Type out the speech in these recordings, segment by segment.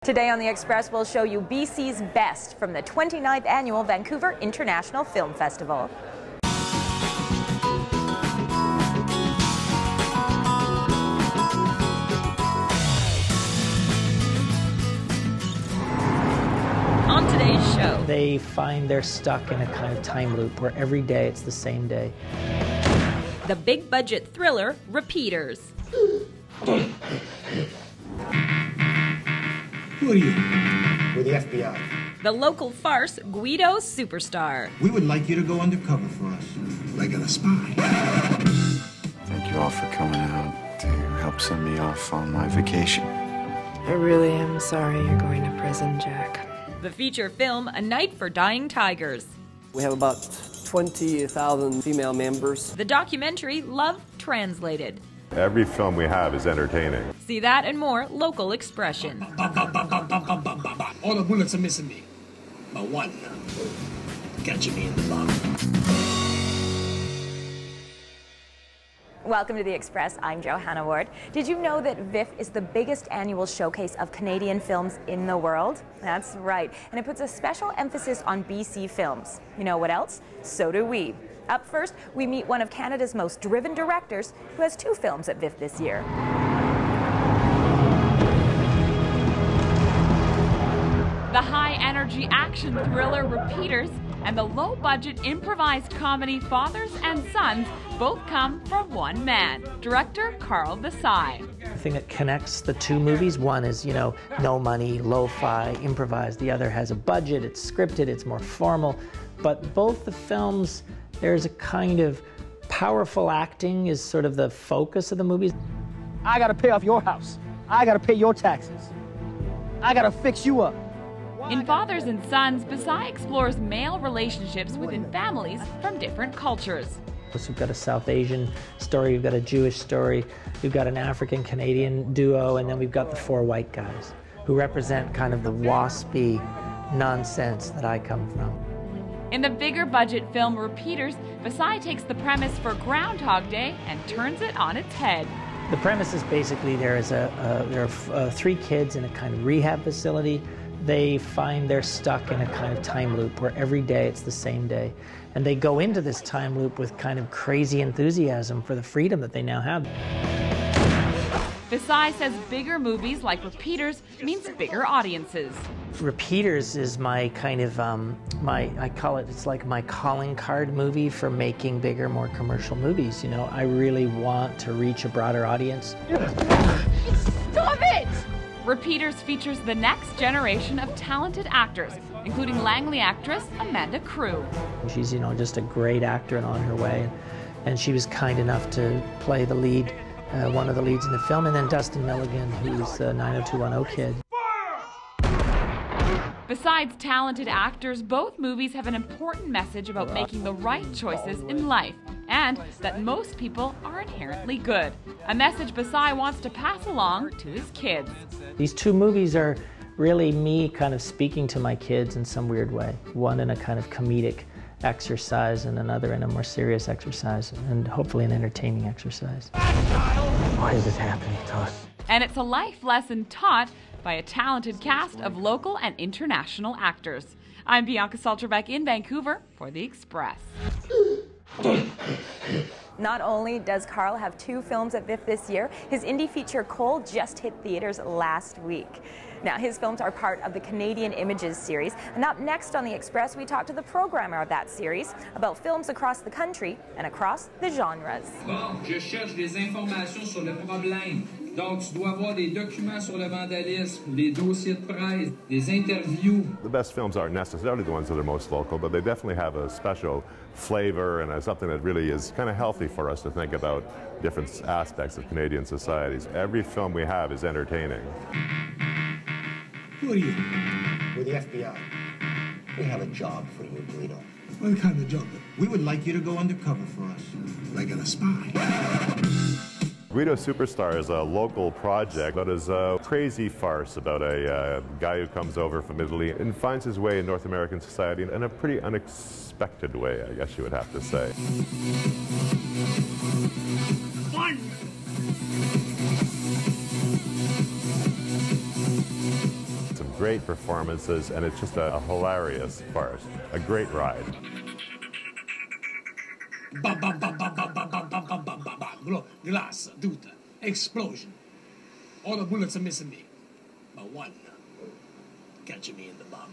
Today on The Express, we'll show you BC's best from the 29th Annual Vancouver International Film Festival. On today's show, they find they're stuck in a kind of time loop where every day it's the same day. The big budget thriller, Repeaters. Who are you? We're the FBI. The local farce, Guido Superstar. We would like you to go undercover for us, like a spy. Thank you all for coming out to help send me off on my vacation. I really am sorry you're going to prison, Jack. The feature film, A Night for Dying Tigers. We have about 20,000 female members. The documentary, Love Translated. Every film we have is entertaining. See that and more local expression. All the bullets are missing me, but one catching me in the lung. Welcome to The Express. I'm Johanna Ward. Did you know that VIFF is the biggest annual showcase of Canadian films in the world? That's right. And it puts a special emphasis on BC films. You know what else? So do we. Up first, we meet one of Canada's most driven directors who has 2 films at VIFF this year. The high-energy action thriller Repeaters and the low-budget improvised comedy Fathers and Sons both come from one man, director Carl Desai. The thing that connects the 2 movies, one is, no money, lo-fi, improvised. The other has a budget, it's scripted, it's more formal. But both the films, there's a kind of powerful acting is sort of the focus of the movies. I gotta pay off your house. I gotta pay your taxes. I gotta fix you up. In Fathers and Sons, Desai explores male relationships within families from different cultures. So we've got a South Asian story, we've got a Jewish story, we've got an African-Canadian duo, and then we've got the 4 white guys who represent kind of the waspy nonsense that I come from. In the bigger budget film Repeaters, Desai takes the premise for Groundhog Day and turns it on its head. The premise is basically there are 3 kids in a kind of rehab facility. They find they're stuck in a kind of time loop where every day it's the same day. And they go into this time loop with kind of crazy enthusiasm for the freedom that they now have. Desai says bigger movies like Repeaters means bigger audiences. Repeaters is my kind of, I call it, it's like my calling card movie for making bigger, more commercial movies. I really want to reach a broader audience. Stop it! Repeaters features the next generation of talented actors, including Langley actress Amanda Crew. She's, just a great actor and on her way. And she was kind enough to play the lead, one of the leads in the film. And then Dustin Milligan, who's the 90210 kid. Besides talented actors, both movies have an important message about making the right choices in life, and that most people are inherently good. A message Desai wants to pass along to his kids. These 2 movies are really me kind of speaking to my kids in some weird way. One in a kind of comedic exercise and another in a more serious exercise, and hopefully an entertaining exercise. Why is this happening to us? And it's a life lesson taught by a talented cast of local and international actors. I'm Bianca Salterbeck in Vancouver for The Express. Not only does Carl have 2 films at VIFF this year, his indie feature Cole just hit theaters last week. Now, his films are part of the Canadian Images series, and up next on The Express, we talk to the programmer of that series about films across the country and across the genres. Bon, je cherche des informations sur le problème. Donc, tu dois avoir des documents sur le vandalisme, des dossiers de presse, des interviews. The best films aren't necessarily the ones that are most local, but they definitely have a special flavor and something that really is kind of healthy for us to think about different aspects of Canadian societies. Every film we have is entertaining. Who are you? We're the FBI. We have a job for you, Guido. What kind of job? We would like you to go undercover for us, like a spy. Guido Superstar is a local project that is a crazy farce about a guy who comes over from Italy and finds his way in North American society in a pretty unexpected way, I guess you would have to say. some great performances, and it's just a hilarious farce. A great ride. Bam, bam, bam, bam, bam, bam, bam, bam, bam, bam, bam, bam. Glass, dude, explosion. All the bullets are missing me, but one catching me in the bum.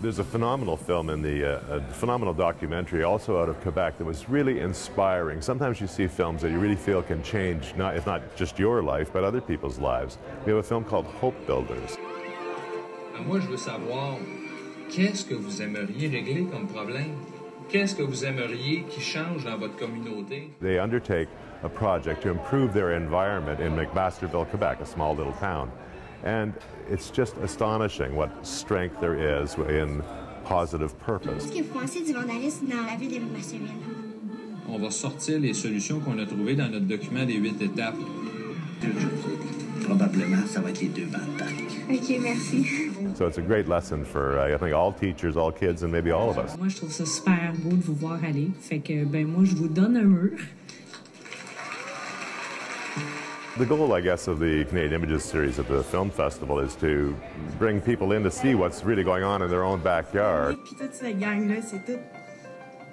There's a phenomenal film in a phenomenal documentary also out of Quebec that was really inspiring. Sometimes you see films that you really feel can change, if not just your life, but other people's lives. We have a film called Hope Builders. Moi, je veux savoir, qu'est-ce que vous aimeriez régler comme problème? Qu'est-ce que vous aimeriez qui change dans votre communauté? They undertake a project to improve their environment in McMasterville, Quebec, a small little town. And it's just astonishing what strength there is in positive purpose. Qu'est-ce que vous pensez du vandalisme dans la ville de McMasterville? On va sortir les solutions qu'on a trouvées dans notre document des 8 étapes. Probablement, ça va être les 2 bandes tanks. Ok, merci. So it's a great lesson for, I think, all teachers, all kids, and maybe all of us. Moi, je trouve ça super beau de vous voir aller. Fait que, moi, je vous donne un mur. The goal, I guess, of the Canadian Images series at the film festival is to bring people in to see what's really going on in their own backyard. Puis toute cette gang-là, c'est tout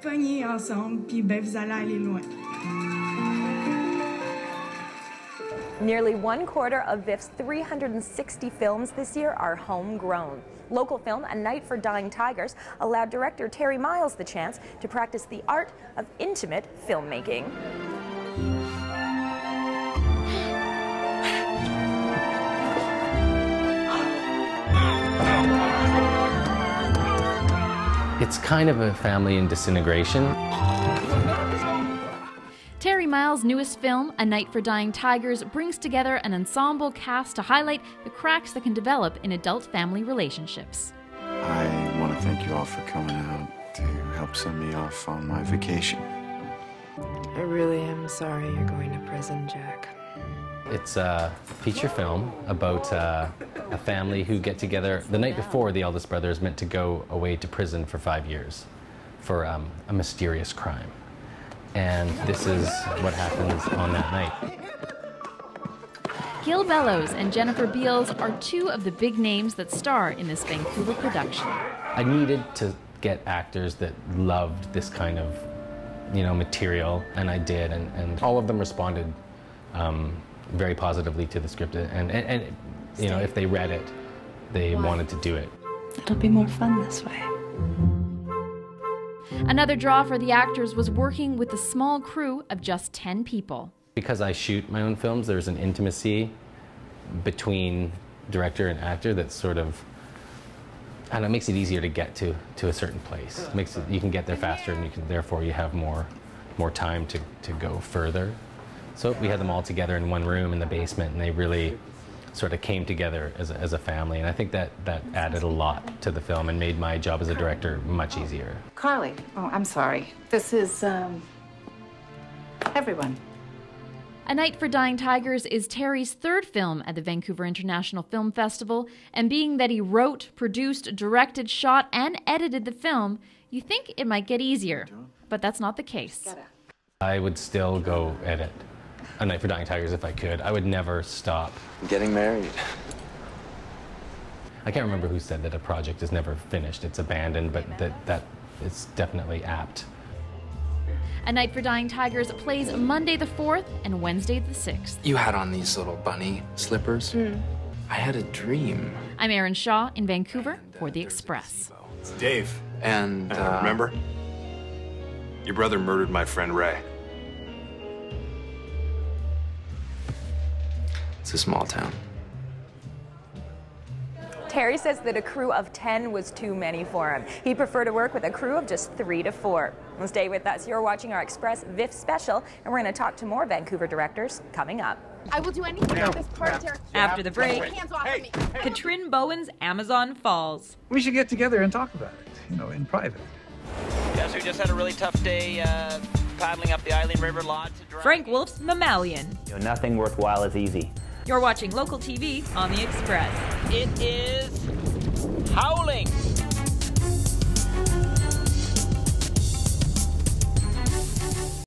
pogné ensemble, puis vous allez aller loin. Nearly 1/4 of VIF's 360 films this year are homegrown. Local film A Night for Dying Tigers allowed director Terry Miles the chance to practice the art of intimate filmmaking. It's kind of a family in disintegration. Terry Miles' newest film, A Night for Dying Tigers, brings together an ensemble cast to highlight the cracks that can develop in adult family relationships. I want to thank you all for coming out to help send me off on my vacation. I really am sorry you're going to prison, Jack. It's a feature film about a family who get together the night before the eldest brother is meant to go away to prison for 5 years for a mysterious crime. And this is what happens on that night. Gil Bellows and Jennifer Beals are two of the big names that star in this Vancouver production. I needed to get actors that loved this kind of, material, and I did, and all of them responded very positively to the script, and if they read it, they wanted to do it. It'll be more fun this way. Another draw for the actors was working with a small crew of just 10 people. Because I shoot my own films, there's an intimacy between director and actor that sort of, and it makes it easier to get to a certain place. You can get there faster, and therefore you have more time to go further. So we had them all together in one room in the basement, and they really sort of came together as a family, and I think that added a lot to the film and made my job as a director much easier. Carly, oh, I'm sorry. This is, everyone. A Night for Dying Tigers is Terry's third film at the Vancouver International Film Festival, and being that he wrote, produced, directed, shot, and edited the film, you think it might get easier, but that's not the case. I would still go edit A Night for Dying Tigers if I could. I would never stop. Getting married. I can't remember who said that a project is never finished, it's abandoned, but that is definitely apt. A Night for Dying Tigers plays Monday the 4th and Wednesday the 6th. You had on these little bunny slippers? I had a dream. I'm Erin Shaw in Vancouver for The Express. It's Dave. And, remember? Your brother murdered my friend Ray. It's a small town. Terry says that a crew of 10 was too many for him. He'd prefer to work with a crew of just 3 to 4. Well, stay with us. You're watching our Express VIF special, and we're going to talk to more Vancouver directors coming up. I will do anything for this part, Terry. After the break, Hands off of me. Katrin Bowen's Amazon Falls. We should get together and talk about it, in private. Yes, we just had a really tough day paddling up the Eileen River. Frank Wolf's Mammalian. Nothing worthwhile is easy. You're watching local TV on The Express. It is howling.